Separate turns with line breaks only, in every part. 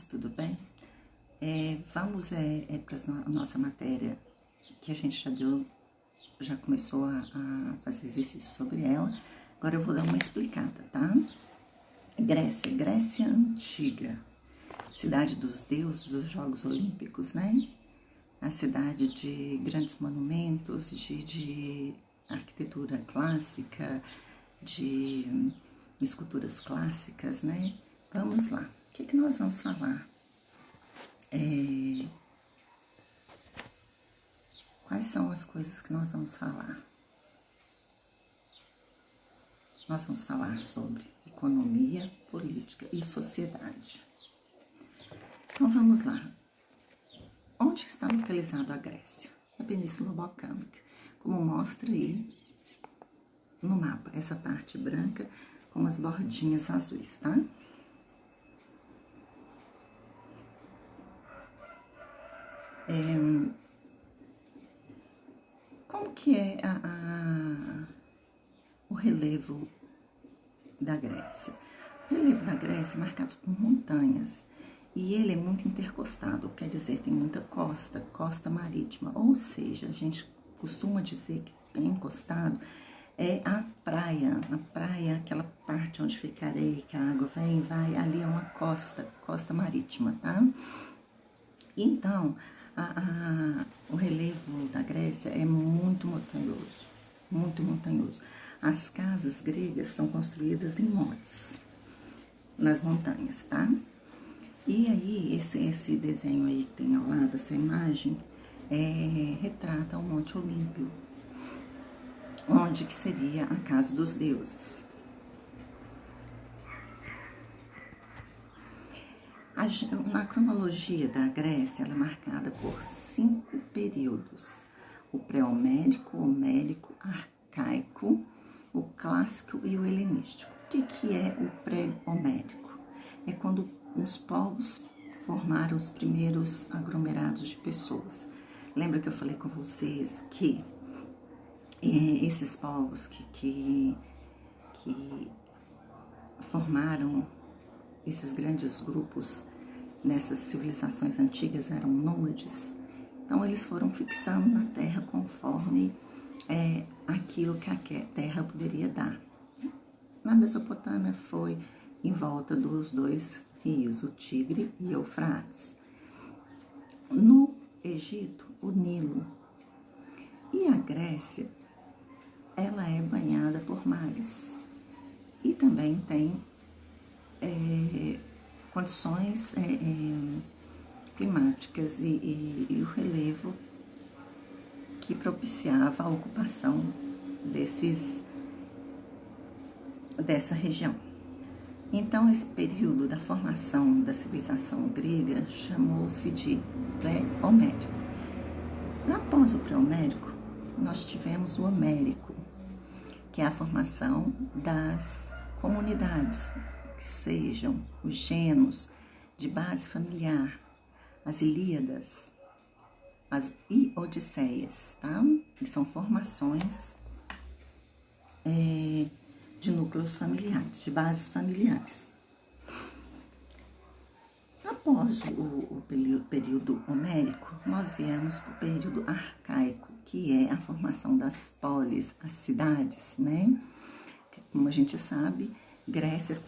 Tudo bem? Vamos para a nossa matéria que a gente já começou a fazer exercício sobre ela. Agora eu vou dar uma explicada, tá? Grécia Antiga, cidade dos deuses dos Jogos Olímpicos, né? A cidade de grandes monumentos, de arquitetura clássica, de esculturas clássicas, né? Vamos lá. O que nós vamos falar? Quais são as coisas que nós vamos falar? Nós vamos falar sobre economia, política e sociedade. Então vamos lá. Onde está localizada a Grécia? Na Península Balcânica, como mostra aí no mapa, essa parte branca com as bordinhas azuis, tá? Como que é o relevo da Grécia? O relevo da Grécia é marcado por montanhas e ele é muito intercostado, quer dizer, tem muita costa marítima, ou seja, a gente costuma dizer que é encostado é a praia, aquela parte onde fica areia, que a água vem e vai, ali é uma costa marítima, tá? Então, o relevo da Grécia é muito montanhoso. As casas gregas são construídas em montes, nas montanhas, tá? E aí, esse desenho aí que tem ao lado, essa imagem, retrata o Monte Olímpio, onde que seria a casa dos deuses. Na cronologia da Grécia, ela é marcada por 5 períodos: o pré-homérico, o homérico, arcaico, o clássico e o helenístico. O que é o pré-homérico? É quando os povos formaram os primeiros aglomerados de pessoas. Lembra que eu falei com vocês que esses povos que formaram esses grandes grupos nessas civilizações antigas eram nômades? Então eles foram fixando na terra conforme aquilo que a terra poderia dar. Na Mesopotâmia foi em volta dos 2 rios, o Tigre e Eufrates. No Egito, o Nilo. E a Grécia, ela é banhada por mares. E também tem condições climáticas e o relevo que propiciava a ocupação dessa região. Então, esse período da formação da civilização grega chamou-se de pré-homérico. Após o pré-homérico, nós tivemos o homérico, que é a formação das comunidades, que sejam os gêneros de base familiar, as Ilíadas, e Odisseias, tá? Que são formações de núcleos familiares, de bases familiares. Após o período homérico, nós viemos para o período arcaico, que é a formação das polis, as cidades, né? Como a gente sabe, Grécia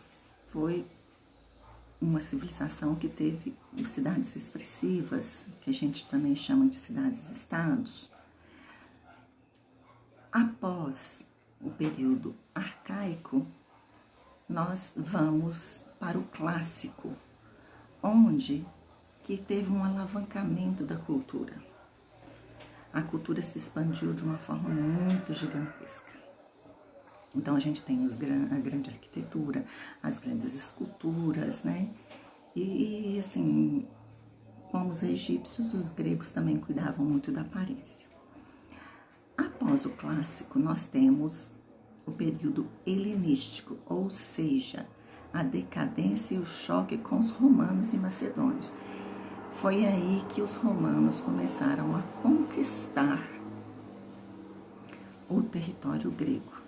foi uma civilização que teve cidades expressivas, que a gente também chama de cidades-estados. Após o período arcaico, nós vamos para o clássico, onde que teve um alavancamento da cultura. A cultura se expandiu de uma forma muito gigantesca. Então, a gente tem a grande arquitetura, as grandes esculturas, né? E assim, como os egípcios, os gregos também cuidavam muito da aparência. Após o clássico, nós temos o período helenístico, ou seja, a decadência e o choque com os romanos e macedônios. Foi aí que os romanos começaram a conquistar o território grego.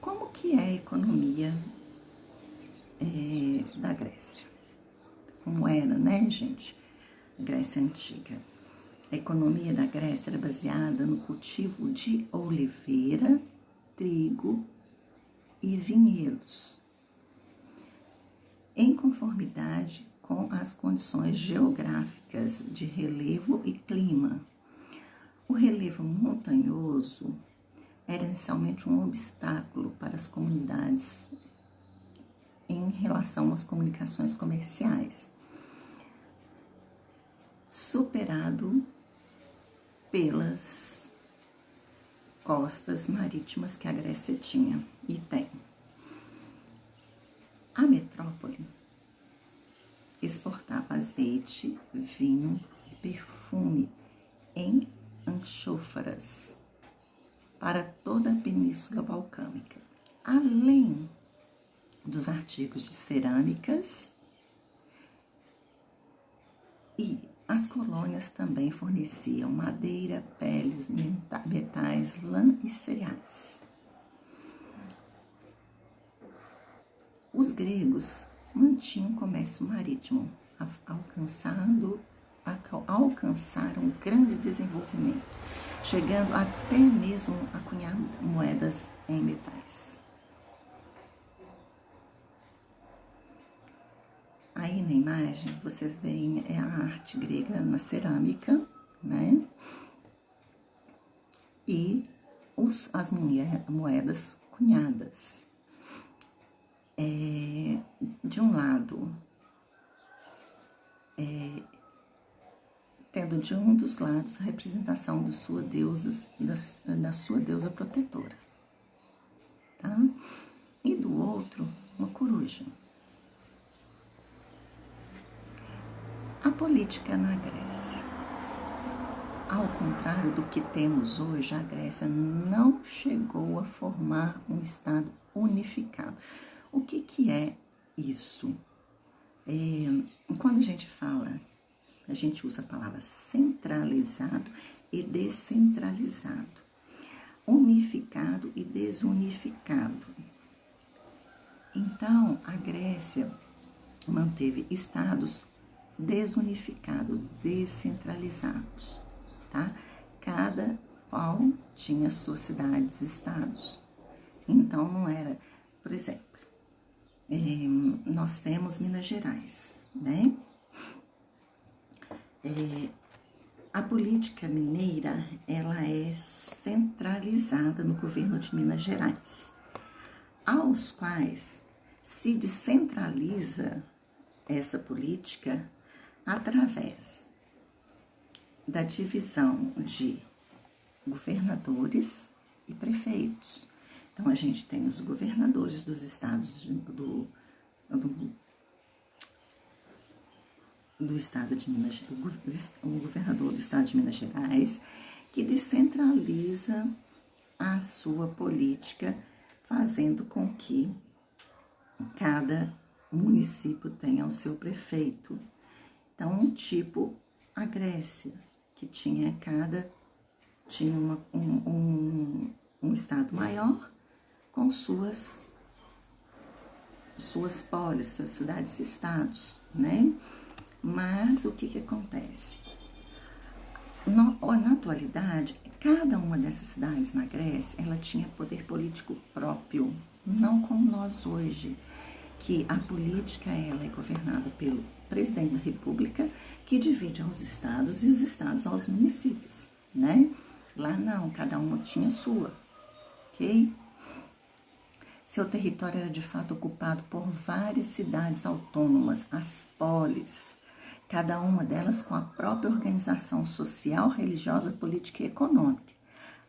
Como que é a economia da Grécia? Como era, né, gente? A Grécia Antiga. A economia da Grécia era baseada no cultivo de oliveira, trigo e vinhedos, em conformidade com as condições geográficas de relevo e clima. O relevo montanhoso era inicialmente um obstáculo para as comunidades em relação às comunicações comerciais, superado pelas costas marítimas que a Grécia tinha e tem. A metrópole exportava azeite, vinho e perfume em anchófaras para toda a Península Balcânica, além dos artigos de cerâmicas, e as colônias também forneciam madeira, peles, metais, lã e cereais. Os gregos mantinham comércio marítimo, alcançaram um grande desenvolvimento, chegando até mesmo a cunhar moedas em metais. Aí na imagem vocês veem a arte grega na cerâmica, né? E as moedas cunhadas. De um lado, tendo de um dos lados a representação da sua deusa protetora, tá? E do outro, uma coruja. A política na Grécia. Ao contrário do que temos hoje, a Grécia não chegou a formar um Estado unificado. O que é isso? Quando a gente fala, a gente usa a palavra centralizado e descentralizado, unificado e desunificado. Então, a Grécia manteve estados desunificados, descentralizados, tá? Cada qual tinha suas cidades, estados. Então, não era, por exemplo, nós temos Minas Gerais, né? A política mineira, ela é centralizada no governo de Minas Gerais, aos quais se descentraliza essa política através da divisão de governadores e prefeitos. Então, a gente tem os governadores dos estados do estado de Minas Gerais, o governador do estado de Minas Gerais, que descentraliza a sua política, fazendo com que cada município tenha o seu prefeito. Então, tipo a Grécia, que tinha um estado maior com suas polis, suas cidades e estados, né? Mas o que acontece? Na atualidade, cada uma dessas cidades na Grécia, ela tinha poder político próprio, não como nós hoje, que a política ela é governada pelo presidente da República, que divide aos estados e os estados aos municípios, né? Lá não, cada uma tinha a sua, ok? Seu território era de fato ocupado por várias cidades autônomas, as polis, cada uma delas com a própria organização social, religiosa, política e econômica.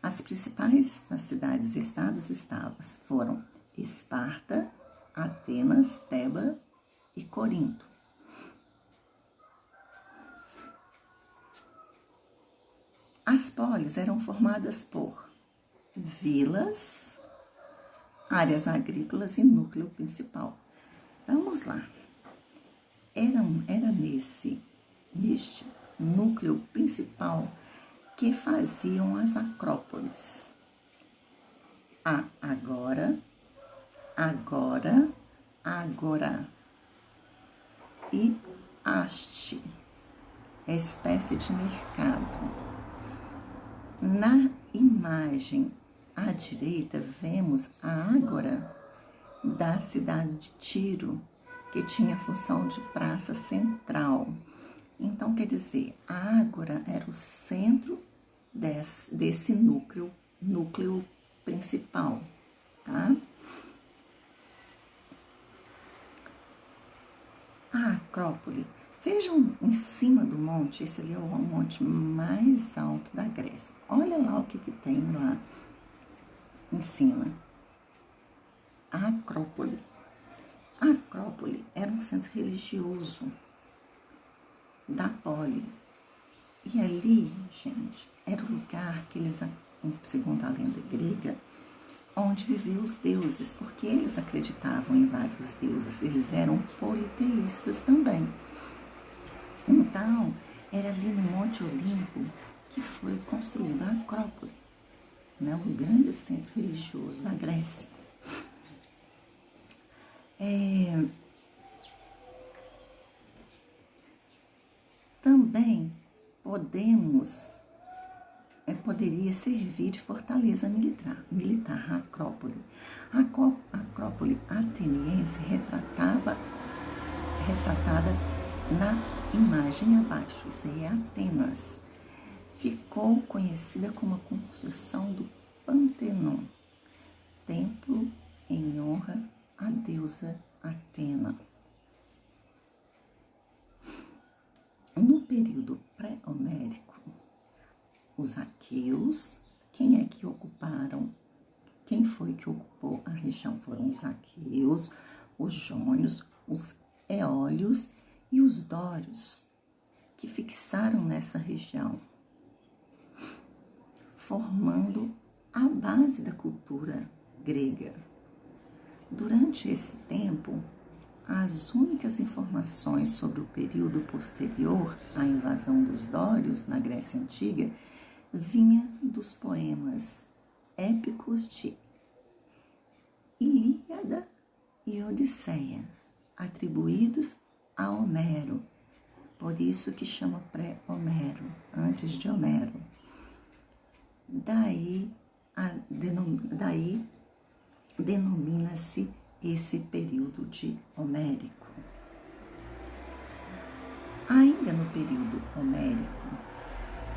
As principais cidades e estados foram Esparta, Atenas, Teba e Corinto. As polis eram formadas por vilas, áreas agrícolas e núcleo principal. Vamos lá. Era neste núcleo principal que faziam as acrópolis. A Agora, agora, agora. E haste, espécie de mercado. Na imagem à direita, vemos a ágora da cidade de Tiro, que tinha função de praça central. Então, quer dizer, a ágora era o centro desse núcleo principal, tá? A Acrópole. Vejam em cima do monte, esse ali é o monte mais alto da Grécia. Olha lá o que tem lá em cima. A Acrópole. A Acrópole era um centro religioso da poli. E ali, gente, era o lugar que eles, segundo a lenda grega, onde viviam os deuses, porque eles acreditavam em vários deuses, eles eram politeístas também. Então, era ali no Monte Olimpo que foi construída a Acrópole, né, um grande centro religioso da Grécia. Também poderia servir de fortaleza militar a Acrópole. A Acrópole ateniense retratada na imagem abaixo, isso aí é Atenas. Ficou conhecida como a construção do Pantenon, templo em honra à deusa Atena. No período pré-homérico, os aqueus, quem foi que ocupou a região? Foram os aqueus, os jônios, os eólios e os dórios, que fixaram nessa região, formando a base da cultura grega. Durante esse tempo, as únicas informações sobre o período posterior à invasão dos dórios na Grécia Antiga vinha dos poemas épicos de Ilíada e Odisseia, atribuídos a Homero, por isso que chama pré-Homero, antes de Homero. Daí denomina-se esse período de homérico. Ainda no período homérico,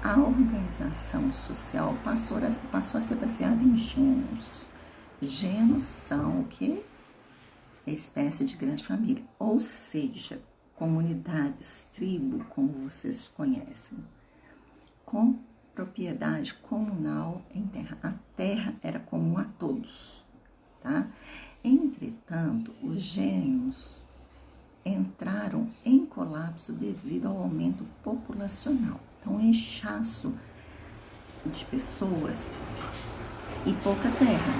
a organização social passou a ser baseada em gêneros. Gêneros são o quê? Espécie de grande família, ou seja, comunidades, tribo, como vocês conhecem, com propriedade comunal em terra. A terra era comum a todos, tá? Entretanto, os gêneros entraram em colapso devido ao aumento populacional. Então, um inchaço de pessoas e pouca terra.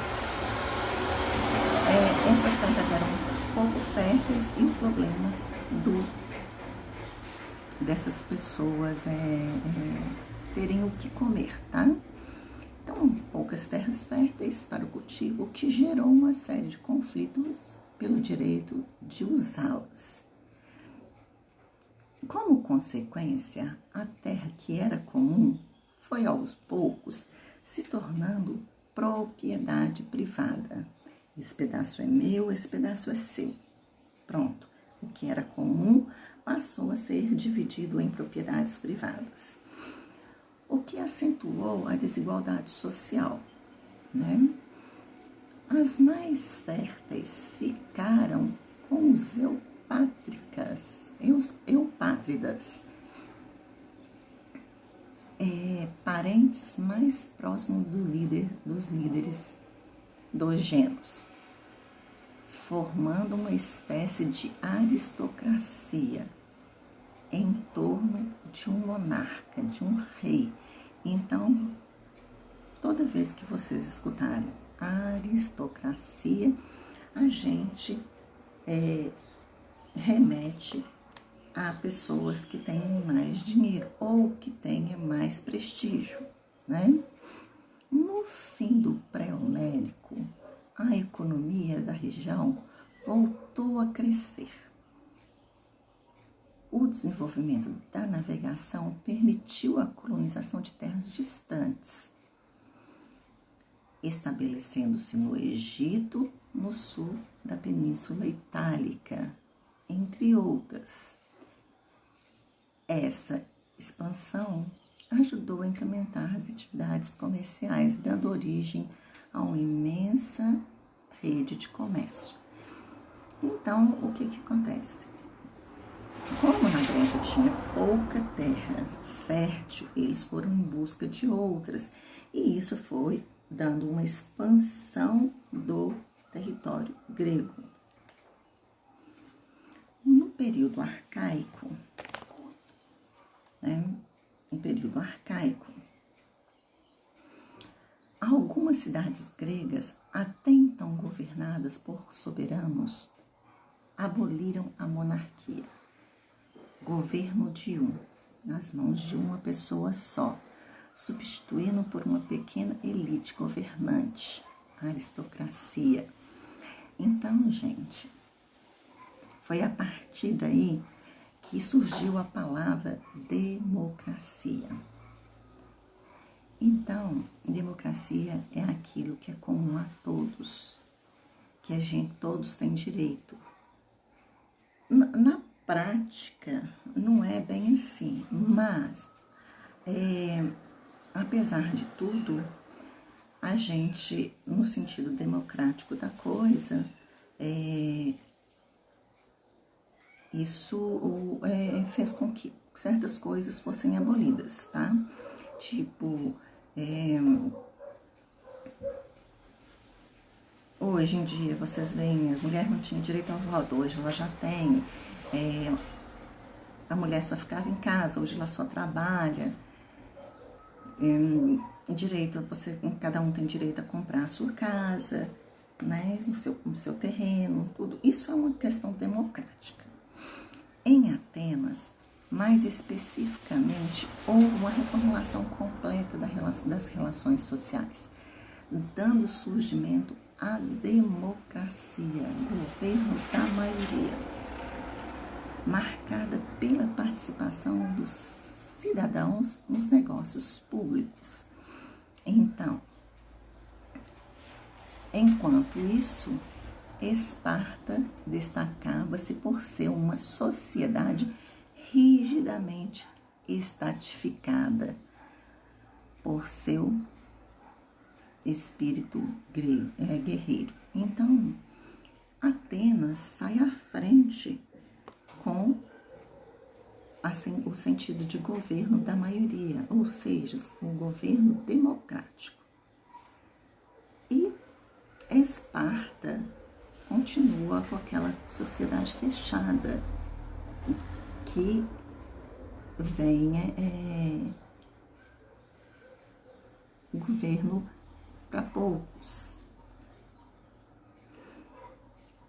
Essas terras eram pouco férteis e o problema dessas pessoas terem o que comer, tá? Então, poucas terras férteis para o cultivo, o que gerou uma série de conflitos pelo direito de usá-las. Como consequência, a terra que era comum foi aos poucos se tornando propriedade privada. Esse pedaço é meu, esse pedaço é seu. Pronto. O que era comum passou a ser dividido em propriedades privadas, o que acentuou a desigualdade social, né? As mais férteis ficaram com os eupátridas, parentes mais próximos dos líderes dos gêneros, formando uma espécie de aristocracia em torno de um monarca, de um rei. Então, toda vez que vocês escutarem aristocracia, a gente remete a pessoas que tenham mais dinheiro ou que tenham mais prestígio, né? No fim do pré-homérico, a economia da região voltou a crescer. O desenvolvimento da navegação permitiu a colonização de terras distantes, estabelecendo-se no Egito, no sul da Península Itálica, entre outras. Essa expansão ajudou a incrementar as atividades comerciais, dando origem a uma imensa rede de comércio. Então, o que acontece? Como na Grécia tinha pouca terra fértil, eles foram em busca de outras, e isso foi dando uma expansão do território grego. No período arcaico, algumas cidades gregas, até então governadas por soberanos, aboliram a monarquia. Governo de um, nas mãos de uma pessoa só, substituindo por uma pequena elite governante, a aristocracia. Então, gente, foi a partir daí que surgiu a palavra democracia. Então, democracia é aquilo que é comum a todos, que todos têm direito. Na prática, não é bem assim, mas, apesar de tudo, a gente, no sentido democrático da coisa, isso fez com que certas coisas fossem abolidas, tá? Tipo, hoje em dia, vocês veem, a mulher não tinha direito ao voto, hoje ela já tem. A mulher só ficava em casa, hoje ela só trabalha. Cada um tem direito a comprar a sua casa, né? o seu terreno, tudo. Isso é uma questão democrática. Em Atenas, mais especificamente, houve uma reformulação completa das relações sociais, dando surgimento à democracia, governo da maioria, marcada pela participação dos cidadãos nos negócios públicos. Então, enquanto isso, Esparta destacava-se por ser uma sociedade rigidamente estatificada por seu espírito guerreiro. Então, Atenas sai à frente com assim, o sentido de governo da maioria, ou seja, um governo democrático. E Esparta continua com aquela sociedade fechada, que vem governo para poucos.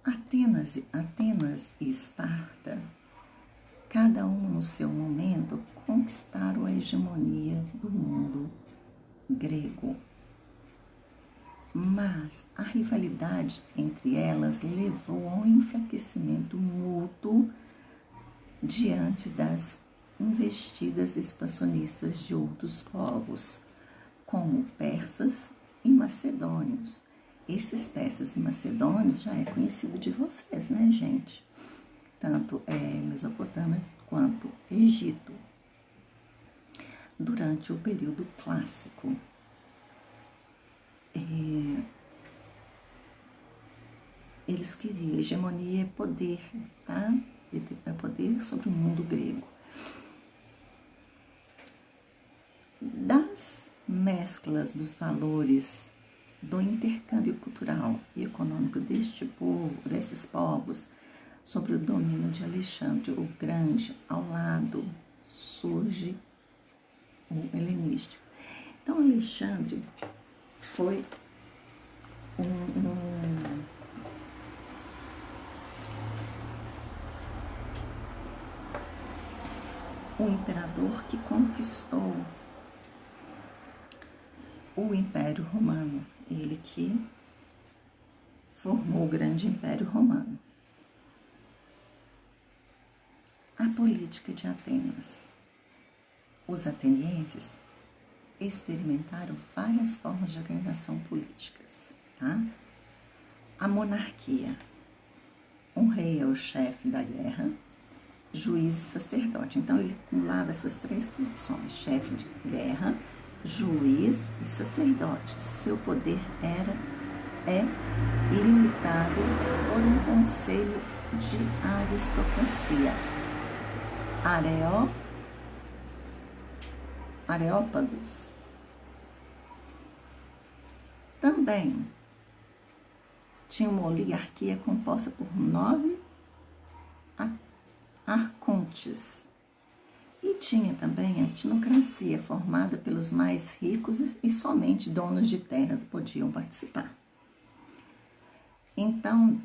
Atenas e Esparta, cada um no seu momento, conquistaram a hegemonia do mundo grego. Mas a rivalidade entre elas levou a um enfraquecimento mútuo diante das investidas expansionistas de outros povos, como persas e macedônios. Esses persas e macedônios já é conhecido de vocês, né, gente? Tanto Mesopotâmia quanto Egito. Durante o período clássico, eles queriam hegemonia e poder, tá? Poder sobre o mundo grego. Das mesclas dos valores do intercâmbio cultural e econômico desses povos, sobre o domínio de Alexandre o Grande, ao lado surge o helenístico. Então, Alexandre foi um imperador que conquistou o Império Romano. Ele que formou o grande Império Romano. A política de Atenas. Os atenienses experimentaram várias formas de organização políticas, tá? A monarquia. Um rei é o chefe da guerra, juiz e sacerdote. Então, ele acumulava essas três funções: chefe de guerra, juiz e sacerdote. Seu poder é limitado por um conselho de aristocracia. Areópagos. Também tinha uma oligarquia composta por 9 arcontes. E tinha também a etnocracia, formada pelos mais ricos e somente donos de terras podiam participar. Então,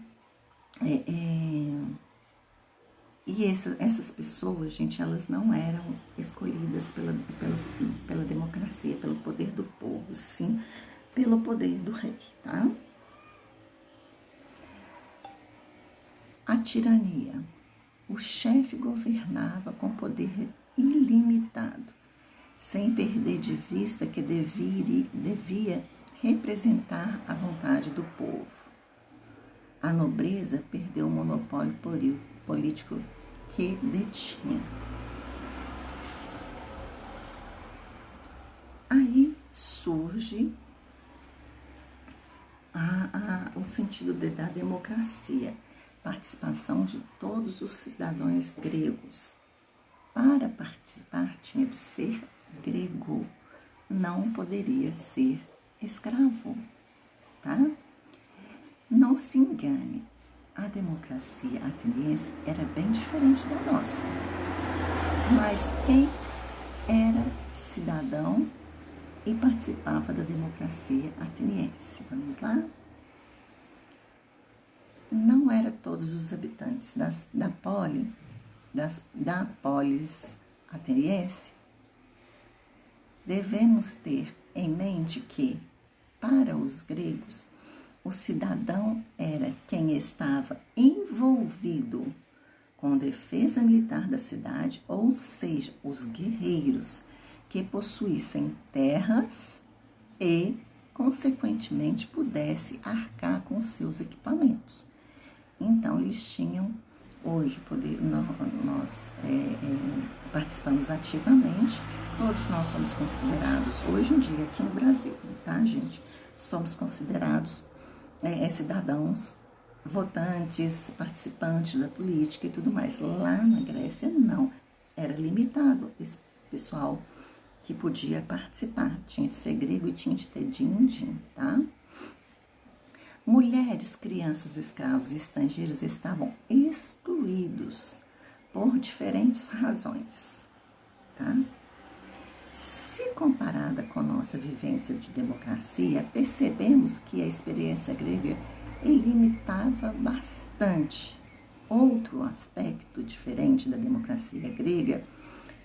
essas pessoas, gente, elas não eram escolhidas pela democracia, pelo poder do povo, sim pelo poder do rei, tá? A tirania. O chefe governava com poder ilimitado, sem perder de vista que devia representar a vontade do povo. A nobreza perdeu o monopólio político que detinha. Aí surge o sentido da democracia, participação de todos os cidadãos gregos. Para participar tinha de ser grego, não poderia ser escravo, tá? Não se engane, a democracia ateniense era bem diferente da nossa. Mas quem era cidadão e participava da democracia ateniense? Vamos lá? Não era todos os habitantes da polis ateniense. Devemos ter em mente que, para os gregos, o cidadão era quem estava envolvido com defesa militar da cidade, ou seja, os guerreiros que possuíssem terras e, consequentemente, pudesse arcar com seus equipamentos. Então, eles tinham, hoje, poder, nós participamos ativamente, todos nós somos considerados, hoje em dia, aqui no Brasil, tá, gente? Somos considerados cidadãos, votantes, participantes da política e tudo mais. Lá na Grécia, não. Era limitado esse pessoal que podia participar. Tinha de ser grego e tinha de ter din-din, tá? Mulheres, crianças, escravos e estrangeiros estavam excluídos por diferentes razões, tá? Se comparada com nossa vivência de democracia, percebemos que a experiência grega limitava bastante. Outro aspecto diferente da democracia grega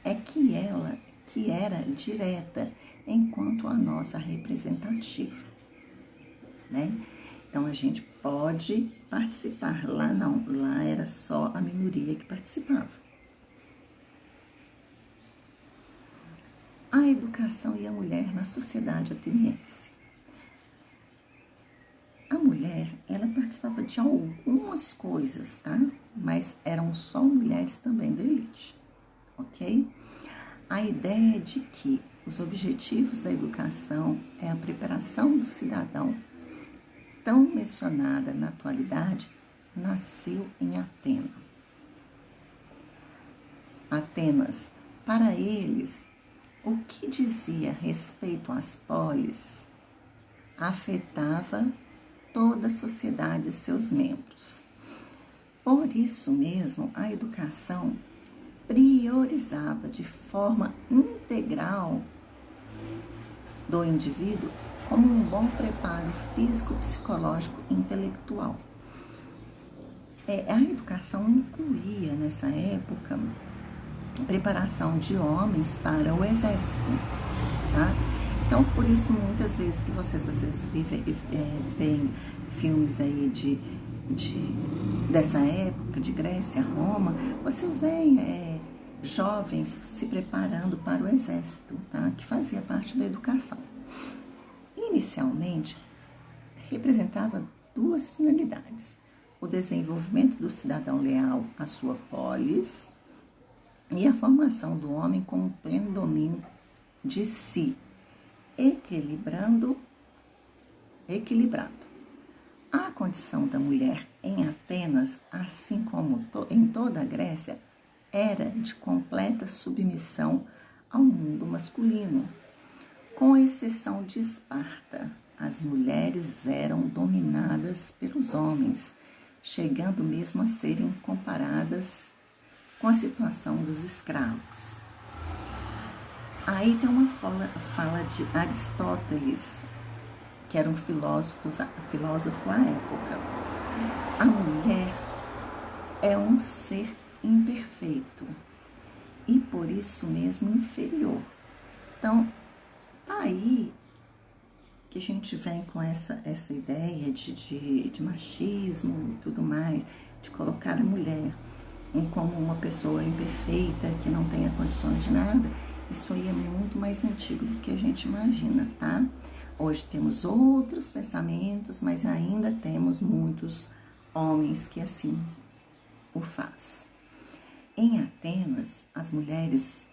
é que ela era direta, enquanto a nossa representativa, né? Então, a gente pode participar. Lá não, lá era só a minoria que participava. A educação e a mulher na sociedade ateniense. A mulher, ela participava de algumas coisas, tá? Mas eram só mulheres também da elite, ok? A ideia de que os objetivos da educação é a preparação do cidadão, tão mencionada na atualidade, nasceu em Atenas. Para eles, o que dizia respeito às polis afetava toda a sociedade e seus membros. Por isso mesmo, a educação priorizava de forma integral do indivíduo como um bom preparo físico, psicológico e intelectual. A educação incluía, nessa época, preparação de homens para o exército, tá? Então, por isso, muitas vezes que vocês às vezes veem filmes aí dessa época, de Grécia, Roma, vocês veem jovens se preparando para o exército, tá? Que fazia parte da educação. Inicialmente, representava duas finalidades: o desenvolvimento do cidadão leal à sua polis e a formação do homem com um pleno domínio de si, equilibrado. A condição da mulher em Atenas, assim como em toda a Grécia, era de completa submissão ao mundo masculino. Com exceção de Esparta, as mulheres eram dominadas pelos homens, chegando mesmo a serem comparadas com a situação dos escravos. Aí tem uma fala de Aristóteles, que era um filósofo à época. A mulher é um ser imperfeito e por isso mesmo inferior. Então, tá aí que a gente vem com essa ideia de machismo e tudo mais, de colocar a mulher como uma pessoa imperfeita, que não tenha condições de nada. Isso aí é muito mais antigo do que a gente imagina, tá? Hoje temos outros pensamentos, mas ainda temos muitos homens que assim o faz. Em Atenas, as mulheres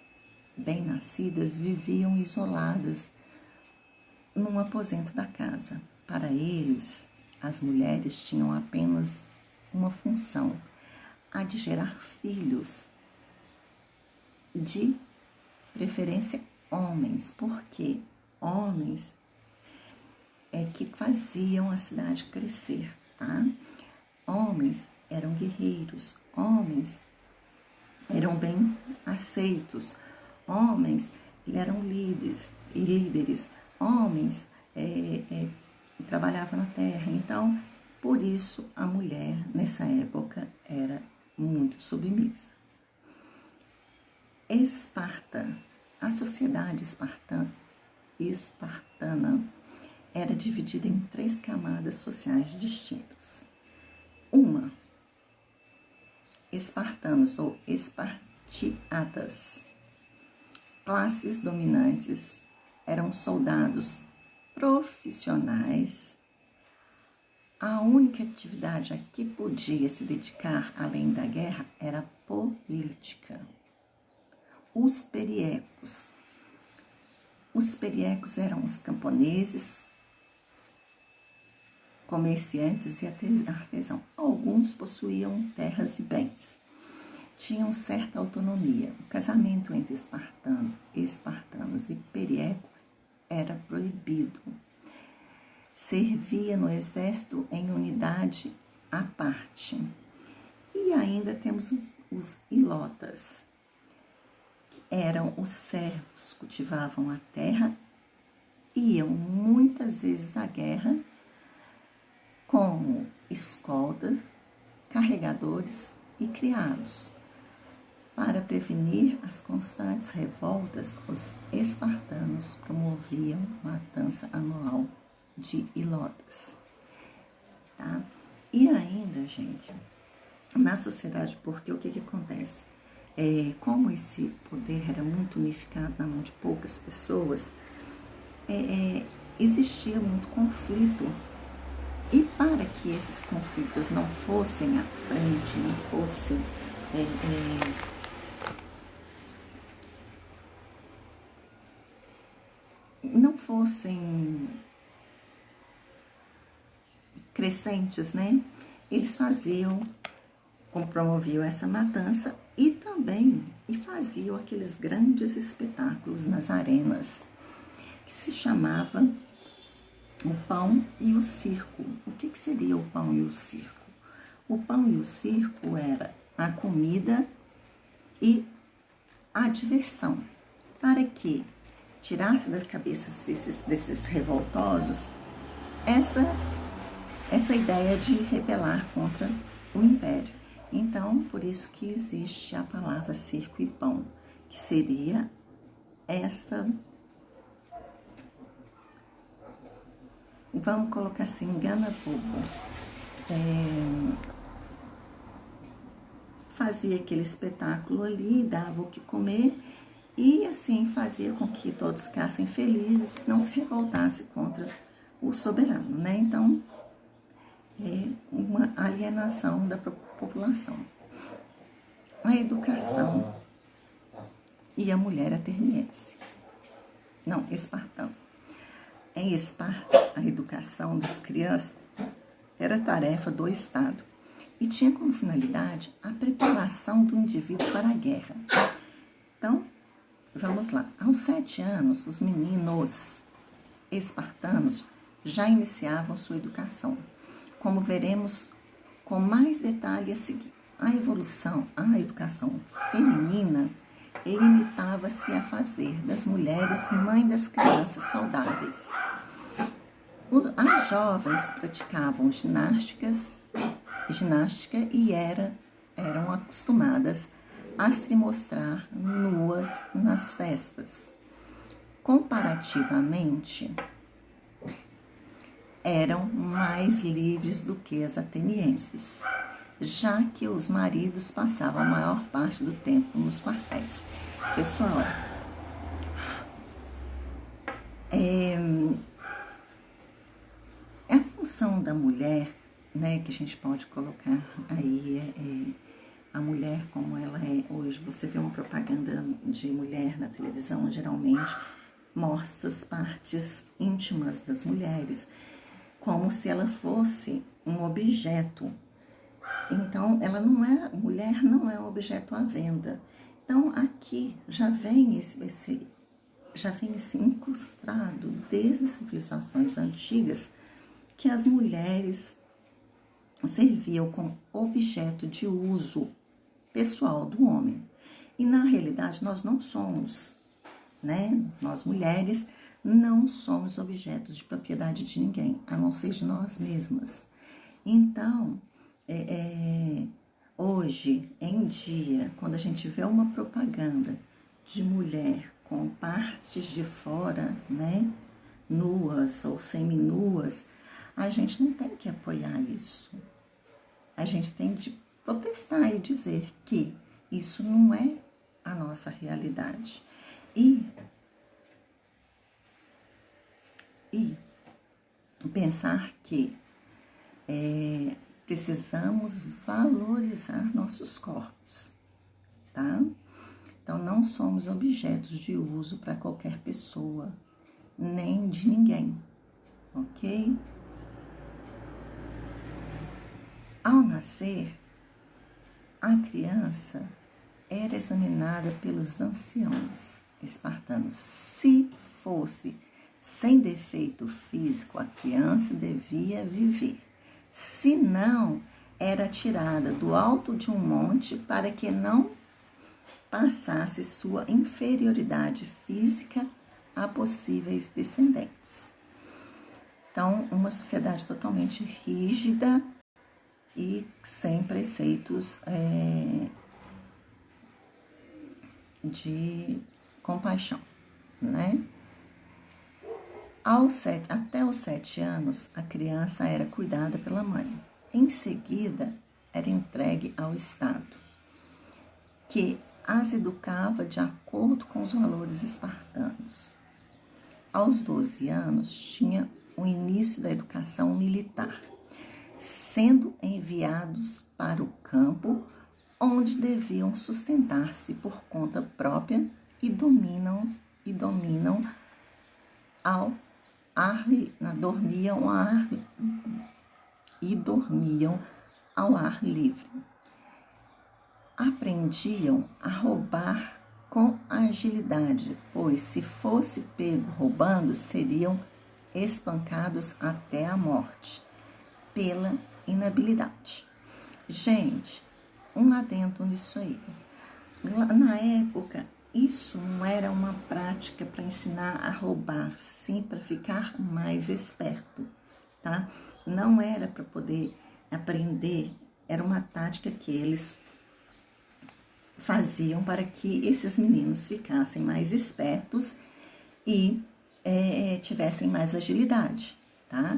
bem-nascidas viviam isoladas num aposento da casa. Para eles, as mulheres tinham apenas uma função: a de gerar filhos, de preferência homens, porque homens é que faziam a cidade crescer, tá? Homens eram guerreiros, homens eram bem aceitos, homens eram líderes, homens trabalhavam na terra. Então, por isso a mulher nessa época era muito submissa. Esparta, a sociedade espartana era dividida em 3 camadas sociais distintas. Uma, espartanos ou espartiatas, classes dominantes, eram soldados profissionais. A única atividade a que podia se dedicar além da guerra era a política. Os periecos eram os camponeses, comerciantes e artesãos. Alguns possuíam terras e bens. Tinham certa autonomia. O casamento entre espartanos e periecos era proibido. Servia no exército em unidade à parte. E ainda temos os ilotas, que eram os servos, cultivavam a terra, iam muitas vezes à guerra como escoltas, carregadores e criados. Para prevenir as constantes revoltas, os espartanos promoviam matança anual de ilotas, tá? E ainda, gente, na sociedade, porque o que acontece? Como esse poder era muito unificado na mão de poucas pessoas, existia muito conflito. E para que esses conflitos não fossem à frente, não fossem crescentes, né? Eles promoviam essa matança e faziam aqueles grandes espetáculos nas arenas, que se chamava o pão e o circo. O que seria o pão e o circo? O pão e o circo era a comida e a diversão, para que tirasse das cabeças desses revoltosos essa ideia de rebelar contra o império. Então, por isso que existe a palavra circo e pão, que seria vamos colocar assim, engana bobo. Fazia aquele espetáculo ali, dava o que comer e assim fazia com que todos ficassem felizes, não se revoltasse contra o soberano, né? Então, é uma alienação da população. A educação e a mulher ateniense. Não, espartana. Em Esparta, a educação das crianças era tarefa do Estado e tinha como finalidade a preparação do indivíduo para a guerra. Então, vamos lá. Aos 7 anos, os meninos espartanos já iniciavam sua educação, como veremos com mais detalhe a seguir. A educação feminina limitava-se a fazer das mulheres mãe das crianças saudáveis. As jovens praticavam ginástica e eram acostumadas a se mostrar nuas nas festas. Comparativamente, eram mais livres do que as atenienses, já que os maridos passavam a maior parte do tempo nos quartéis. Pessoal, a função da mulher, né, que a gente pode colocar aí, a mulher como ela é hoje. Você vê uma propaganda de mulher na televisão, geralmente mostra as partes íntimas das mulheres, como se ela fosse um objeto. Então, mulher não é um objeto à venda. Então, aqui já vem esse incrustado desde as civilizações antigas, que as mulheres serviam como objeto de uso pessoal do homem. E na realidade nós não somos, né? Nós mulheres não somos objetos de propriedade de ninguém, a não ser de nós mesmas. Então, hoje em dia, quando a gente vê uma propaganda de mulher com partes de fora, né, nuas ou seminuas, a gente não tem que apoiar isso. A gente tem de protestar e dizer que isso não é a nossa realidade. E pensar que precisamos valorizar nossos corpos, tá? Então, não somos objetos de uso para qualquer pessoa, nem de ninguém, ok? Ao nascer, a criança era examinada pelos anciãos espartanos. Se fosse sem defeito físico, a criança devia viver. Se não, era tirada do alto de um monte para que não passasse sua inferioridade física a possíveis descendentes. Então, uma sociedade totalmente rígida e sem preceitos de compaixão, né? Até os 7 anos, a criança era cuidada pela mãe. Em seguida, era entregue ao Estado, que as educava de acordo com os valores espartanos. Aos 12 anos, tinha o início da educação militar, sendo enviados para o campo, onde deviam sustentar-se por conta própria e dormiam ao ar livre. Aprendiam a roubar com agilidade, pois se fosse pego roubando, seriam espancados até a morte pela inabilidade. Gente, um adendo nisso aí. Na época, isso não era uma prática para ensinar a roubar, sim para ficar mais esperto, tá? Não era para poder aprender, era uma tática que eles faziam para que esses meninos ficassem mais espertos e tivessem mais agilidade, tá?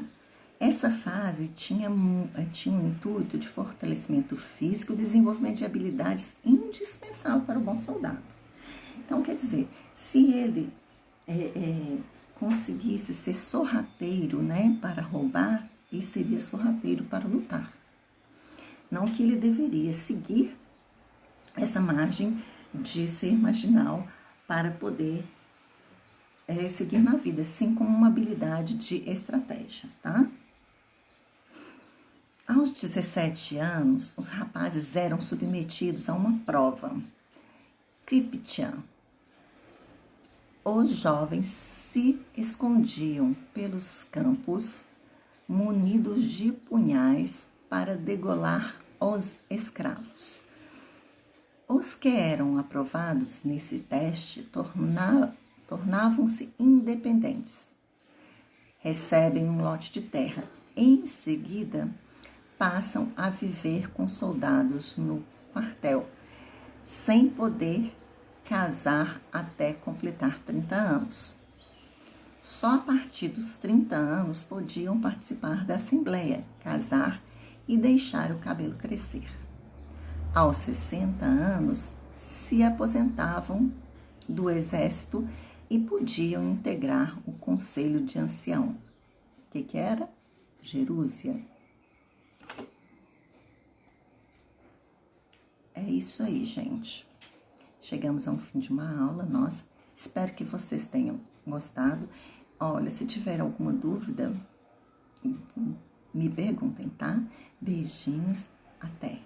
Essa fase tinha um intuito de fortalecimento físico e desenvolvimento de habilidades indispensáveis para o bom soldado. Então, quer dizer, se ele conseguisse ser sorrateiro, né, para roubar, ele seria sorrateiro para lutar. Não que ele deveria seguir essa margem de ser marginal para poder seguir na vida, sim como uma habilidade de estratégia, tá? Aos 17 anos, os rapazes eram submetidos a uma prova, Kriptyan. Os jovens se escondiam pelos campos, munidos de punhais para degolar os escravos. Os que eram aprovados nesse teste tornavam-se independentes. Recebem um lote de terra. Em seguida, passam a viver com soldados no quartel, sem poder casar até completar 30 anos. Só a partir dos 30 anos podiam participar da assembleia, casar e deixar o cabelo crescer. Aos 60 anos, se aposentavam do exército e podiam integrar o conselho de ancião. O que era? Gerúsia. É isso aí, gente. Chegamos ao fim de uma aula nossa. Espero que vocês tenham gostado. Olha, se tiver alguma dúvida, me perguntem, tá? Beijinhos, até!